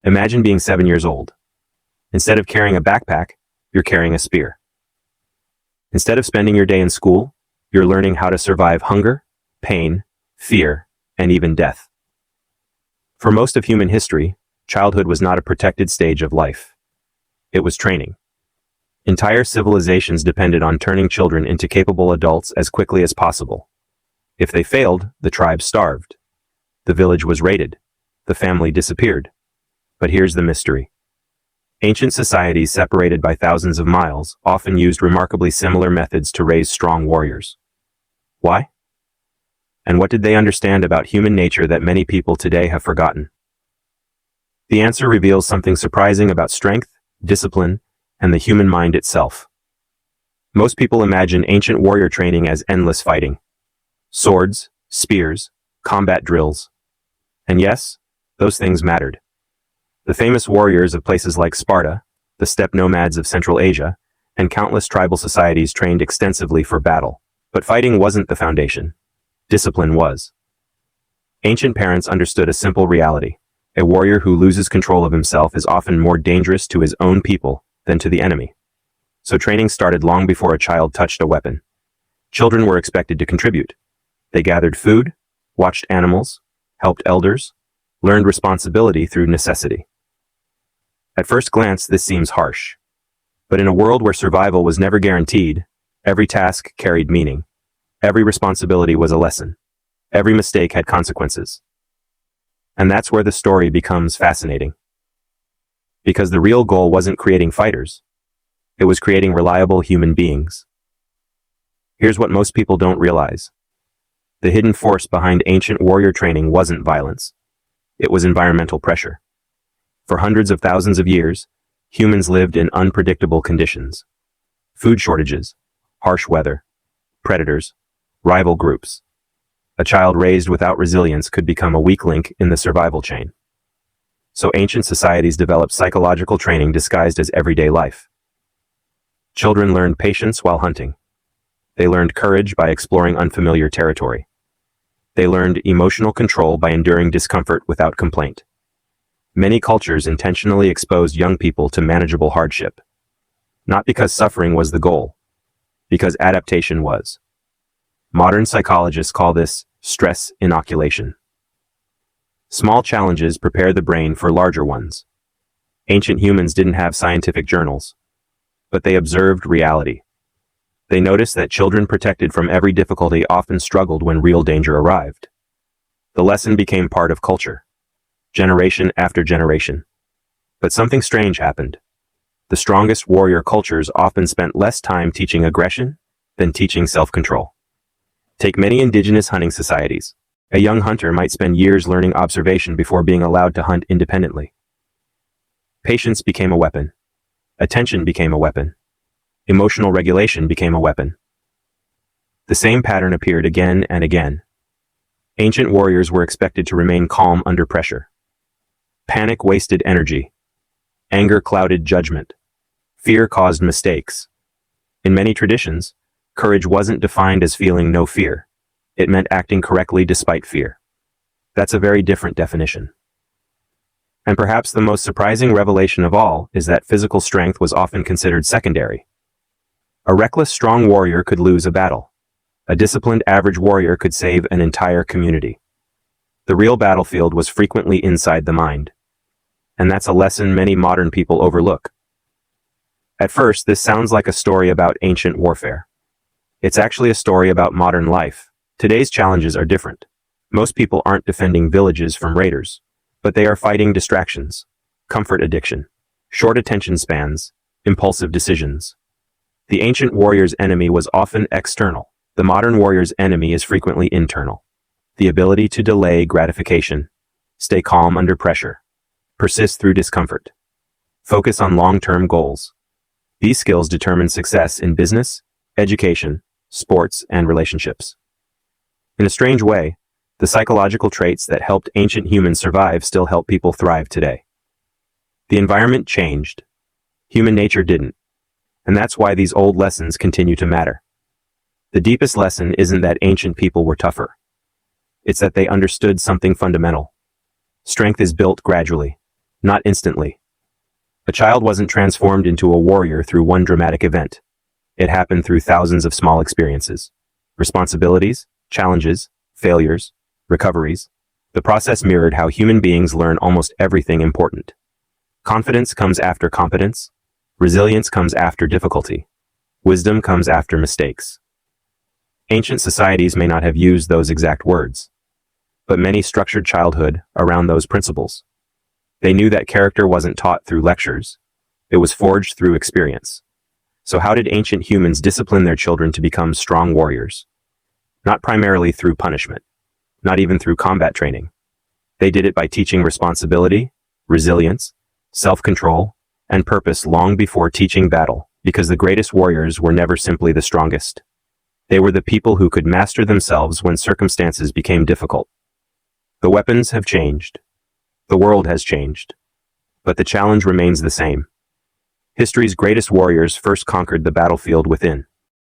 Imagine being 7 years old. Instead of carrying a backpack, you're carrying a spear. Instead of spending your day in school, you're learning how to survive hunger, pain, fear, and even death. For most of human history, childhood was not a protected stage of life. It was training. Entire civilizations depended on turning children into capable adults as quickly as possible. If they failed, the tribe starved. The village was raided. The family disappeared. But here's the mystery. Ancient societies separated by thousands of miles often used remarkably similar methods to raise strong warriors. Why? And what did they understand about human nature that many people today have forgotten? The answer reveals something surprising about strength, discipline, and the human mind itself. Most people imagine ancient warrior training as endless fighting. Swords, spears, combat drills. And yes, those things mattered. The famous warriors of places like Sparta, the steppe nomads of Central Asia, and countless tribal societies trained extensively for battle. But fighting wasn't the foundation. Discipline was. Ancient parents understood a simple reality. A warrior who loses control of himself is often more dangerous to his own people than to the enemy. So training started long before a child touched a weapon. Children were expected to contribute. They gathered food, watched animals, helped elders, learned responsibility through necessity. At first glance, this seems harsh. But in a world where survival was never guaranteed, every task carried meaning. Every responsibility was a lesson. Every mistake had consequences. And that's where the story becomes fascinating. Because the real goal wasn't creating fighters. It was creating reliable human beings. Here's what most people don't realize. The hidden force behind ancient warrior training wasn't violence. It was environmental pressure. For hundreds of thousands of years, humans lived in unpredictable conditions. Food shortages, harsh weather, predators, rival groups. A child raised without resilience could become a weak link in the survival chain. So ancient societies developed psychological training disguised as everyday life. Children learned patience while hunting. They learned courage by exploring unfamiliar territory. They learned emotional control by enduring discomfort without complaint. Many cultures intentionally exposed young people to manageable hardship. Not because suffering was the goal, because adaptation was. Modern psychologists call this stress inoculation. Small challenges prepare the brain for larger ones. Ancient humans didn't have scientific journals, but they observed reality. They noticed that children protected from every difficulty often struggled when real danger arrived. The lesson became part of culture, generation after generation. But something strange happened. The strongest warrior cultures often spent less time teaching aggression than teaching self-control. Take many indigenous hunting societies. A young hunter might spend years learning observation before being allowed to hunt independently. Patience became a weapon. Attention became a weapon. Emotional regulation became a weapon. The same pattern appeared again and again. Ancient warriors were expected to remain calm under pressure. Panic wasted energy. Anger clouded judgment. Fear caused mistakes. In many traditions, courage wasn't defined as feeling no fear. It meant acting correctly despite fear. That's a very different definition. And perhaps the most surprising revelation of all is that physical strength was often considered secondary. A reckless, strong warrior could lose a battle. A disciplined, average warrior could save an entire community. The real battlefield was frequently inside the mind. And that's a lesson many modern people overlook. At first, this sounds like a story about ancient warfare. It's actually a story about modern life. Today's challenges are different. Most people aren't defending villages from raiders, but they are fighting distractions, comfort addiction, short attention spans, impulsive decisions. The ancient warrior's enemy was often external. The modern warrior's enemy is frequently internal. The ability to delay gratification, stay calm under pressure, persist through discomfort, focus on long-term goals. These skills determine success in business, education, sports, and relationships. In a strange way, the psychological traits that helped ancient humans survive still help people thrive today. The environment changed. Human nature didn't. And that's why these old lessons continue to matter. The deepest lesson isn't that ancient people were tougher. It's that they understood something fundamental. Strength is built gradually. not instantly. A child wasn't transformed into a warrior through one dramatic event. It happened through thousands of small experiences. Responsibilities, challenges, failures, recoveries. The process mirrored how human beings learn almost everything important. Confidence comes after competence. Resilience comes after difficulty. Wisdom comes after mistakes. Ancient societies may not have used those exact words, but many structured childhood around those principles. They knew that character wasn't taught through lectures. It was forged through experience. So how did ancient humans discipline their children to become strong warriors? Not primarily through punishment, not even through combat training. They did it by teaching responsibility, resilience, self-control, and purpose long before teaching battle, because the greatest warriors were never simply the strongest. They were the people who could master themselves when circumstances became difficult. The weapons have changed. The world has changed. But the challenge remains the same. History's greatest warriors first conquered the battlefield within.